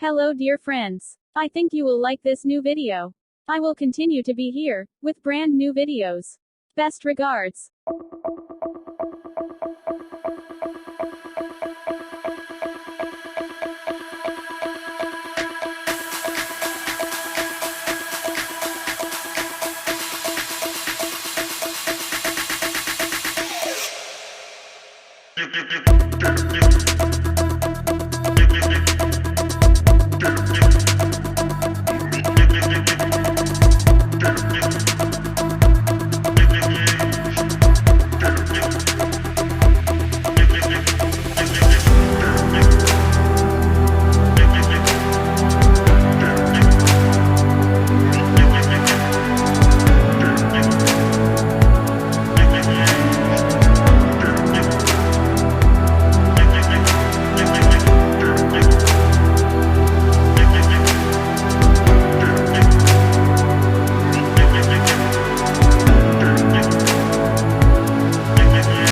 Hello dear friends. I think you will like this new video. I will continue to be here, with brand new videos. Best regards. You